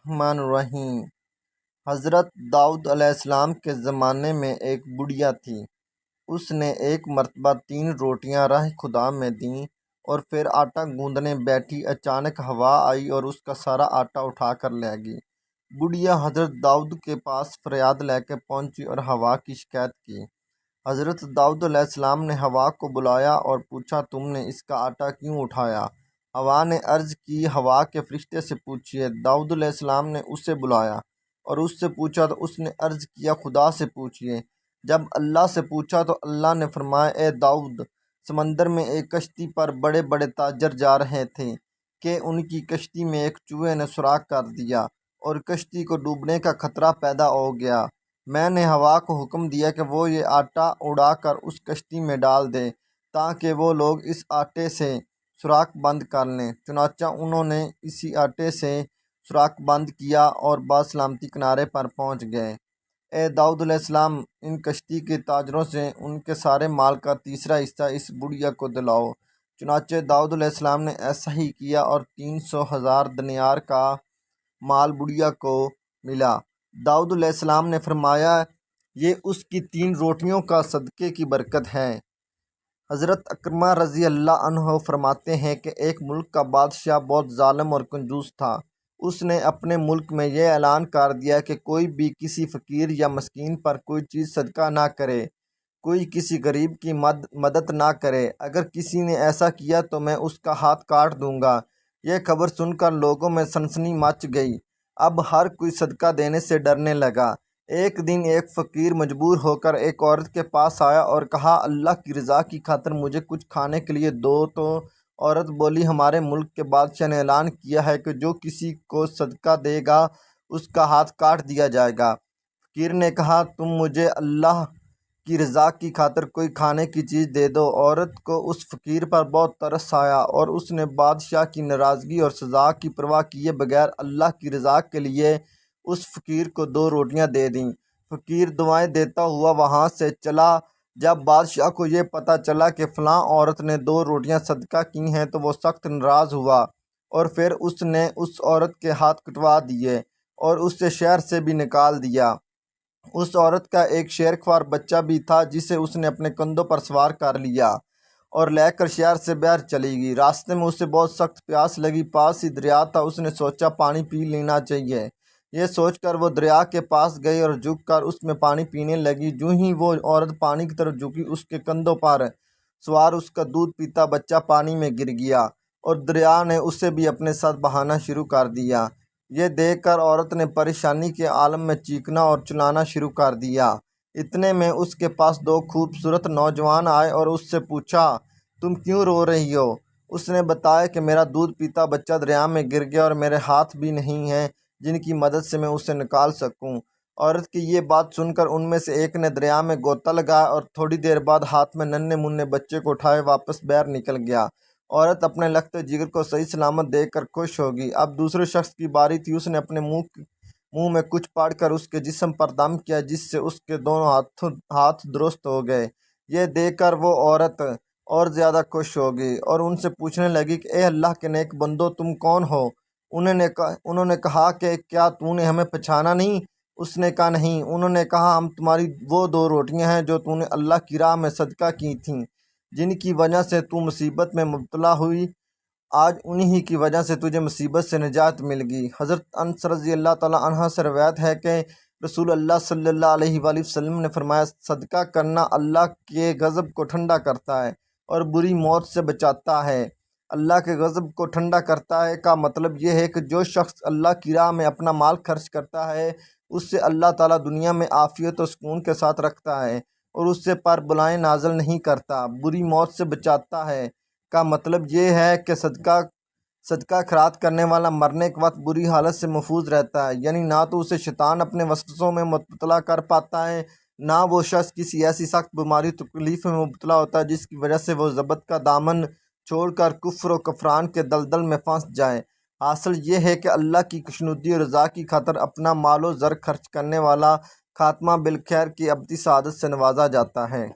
الرحمن الرحیم۔ حضرت داؤد علیہ السلام کے زمانے میں ایک بڑھیا تھی۔ اس نے ایک مرتبہ 3 روٹیاں راہ خدا میں دیں اور پھر آٹا گوندنے بیٹھی۔ اچانک ہوا آئی اور اس کا سارا آٹا اٹھا کر لے گئی۔ بڑھیا حضرت داؤد کے پاس فریاد لے کے پہنچی اور ہوا کی شکایت کی۔ حضرت داؤد علیہ السلام نے ہوا کو بلایا اور پوچھا، تم نے اس کا آٹا کیوں اٹھایا؟ ہوا نے عرض کی، ہوا کے فرشتے سے پوچھیے۔ داؤد علیہ السلام نے اسے بلایا اور اس سے پوچھا تو اس نے عرض کیا، خدا سے پوچھیے۔ جب اللہ سے پوچھا تو اللہ نے فرمایا، اے داؤد، سمندر میں ایک کشتی پر بڑے بڑے تاجر جا رہے تھے کہ ان کی کشتی میں ایک چوہے نے سوراخ کر دیا اور کشتی کو ڈوبنے کا خطرہ پیدا ہو گیا۔ میں نے ہوا کو حکم دیا کہ وہ یہ آٹا اڑا کر اس کشتی میں ڈال دے تاکہ وہ لوگ اس آٹے سے سوراخ بند کر لیں۔ چنانچہ انہوں نے اسی آٹے سے سوراخ بند کیا اور بسلامتی کنارے پر پہنچ گئے۔ اے داؤد علیہ السلام، ان کشتی کے تاجروں سے ان کے سارے مال کا تیسرا حصہ اس بڑھیا کو دلاؤ۔ چنانچہ داؤد علیہ السلام نے ایسا ہی کیا اور 300,000 دینار کا مال بڑھیا کو ملا۔ داؤد علیہ السلام نے فرمایا، یہ اس کی 3 روٹیوں کا صدقے کی برکت ہے۔ حضرت اکرمہ رضی اللہ عنہ فرماتے ہیں کہ ایک ملک کا بادشاہ بہت ظالم اور کنجوس تھا۔ اس نے اپنے ملک میں یہ اعلان کر دیا کہ کوئی بھی کسی فقیر یا مسکین پر کوئی چیز صدقہ نہ کرے، کوئی کسی غریب کی مدد نہ کرے۔ اگر کسی نے ایسا کیا تو میں اس کا ہاتھ کاٹ دوں گا۔ یہ خبر سن کر لوگوں میں سنسنی مچ گئی۔ اب ہر کوئی صدقہ دینے سے ڈرنے لگا۔ ایک دن ایک فقیر مجبور ہو کر ایک عورت کے پاس آیا اور کہا، اللہ کی رضا کی خاطر مجھے کچھ کھانے کے لیے دو۔ تو عورت بولی، ہمارے ملک کے بادشاہ نے اعلان کیا ہے کہ جو کسی کو صدقہ دے گا اس کا ہاتھ کاٹ دیا جائے گا۔ فقیر نے کہا، تم مجھے اللہ کی رضا کی خاطر کوئی کھانے کی چیز دے دو۔ عورت کو اس فقیر پر بہت ترس آیا اور اس نے بادشاہ کی ناراضگی اور سزا کی پرواہ کیے بغیر اللہ کی رضا کے لیے اس فقیر کو 2 روٹیاں دے دیں۔ فقیر دعائیں دیتا ہوا وہاں سے چلا۔ جب بادشاہ کو یہ پتہ چلا کہ فلاں عورت نے 2 روٹیاں صدقہ کی ہیں تو وہ سخت ناراض ہوا اور پھر اس نے اس عورت کے ہاتھ کٹوا دیے اور اسے شہر سے بھی نکال دیا۔ اس عورت کا ایک شیرخوار بچہ بھی تھا جسے اس نے اپنے کندھوں پر سوار کر لیا اور لے کر شہر سے باہر چلی گئی۔ راستے میں اسے بہت سخت پیاس لگی۔ پاس ہی دریا تھا۔ اس نے سوچا پانی پی لینا چاہیے۔ یہ سوچ کر وہ دریا کے پاس گئی اور جھک کر اس میں پانی پینے لگی۔ جوں ہی وہ عورت پانی کی طرف جھکی، اس کے کندھوں پر سوار اس کا دودھ پیتا بچہ پانی میں گر گیا اور دریا نے اسے بھی اپنے ساتھ بہانا شروع کر دیا۔ یہ دیکھ کر عورت نے پریشانی کے عالم میں چیخنا اور چلانا شروع کر دیا۔ اتنے میں اس کے پاس 2 خوبصورت نوجوان آئے اور اس سے پوچھا، تم کیوں رو رہی ہو؟ اس نے بتایا کہ میرا دودھ پیتا بچہ دریا میں گر گیا اور میرے ہاتھ بھی نہیں ہیں جن کی مدد سے میں اسے نکال سکوں۔ عورت کی یہ بات سن کر ان میں سے ایک نے دریا میں غوطہ لگایا اور تھوڑی دیر بعد ہاتھ میں ننھے منھے بچے کو اٹھائے واپس باہر نکل گیا۔ عورت اپنے لخت جگر کو صحیح سلامت دیکھ کر خوش ہوگی۔ اب دوسرے شخص کی باری تھی۔ اس نے اپنے منہ میں کچھ پڑھ کر اس کے جسم پر دم کیا جس سے اس کے دونوں ہاتھ درست ہو گئے۔ یہ دیکھ کر وہ عورت اور زیادہ خوش ہو گئی اور ان سے پوچھنے لگی کہ اے اللہ کے نیک بندو، تم کون ہو؟ انہوں نے کہا کہ کیا تو نے ہمیں پہچانا نہیں؟ اس نے کہا نہیں۔ انہوں نے کہا، ہم تمہاری وہ 2 روٹیاں ہیں جو تو نے اللہ کی راہ میں صدقہ کی تھیں، جن کی وجہ سے تو مصیبت میں مبتلا ہوئی۔ آج انہی کی وجہ سے تجھے مصیبت سے نجات مل گئی۔ حضرت انس رضی اللہ تعالیٰ عنہ سے روایت ہے کہ رسول اللہ صلی اللہ علیہ وآلہ وسلم نے فرمایا، صدقہ کرنا اللہ کے غضب کو ٹھنڈا کرتا ہے اور بری موت سے بچاتا ہے۔ اللہ کے غضب کو ٹھنڈا کرتا ہے کا مطلب یہ ہے کہ جو شخص اللہ کی راہ میں اپنا مال خرچ کرتا ہے اس سے اللہ تعالیٰ دنیا میں عافیت و سکون کے ساتھ رکھتا ہے اور اس سے پر بلائیں نازل نہیں کرتا۔ بری موت سے بچاتا ہے کا مطلب یہ ہے کہ صدقہ خیرات کرنے والا مرنے کے وقت بری حالت سے محفوظ رہتا ہے، یعنی نہ تو اسے شیطان اپنے وسوسوں میں مبتلا کر پاتا ہے، نہ وہ شخص کسی ایسی سخت بیماری تکلیف میں مبتلا ہوتا ہے جس کی وجہ سے وہ ضبط کا دامن چھوڑ کر کفر و کفران کے دلدل میں پھنس جائے۔ حاصل یہ ہے کہ اللہ کی خوشنودی اور رضا کی خاطر اپنا مال و زر خرچ کرنے والا خاتمہ بالخیر کی ابدی سعادت سے نوازا جاتا ہے۔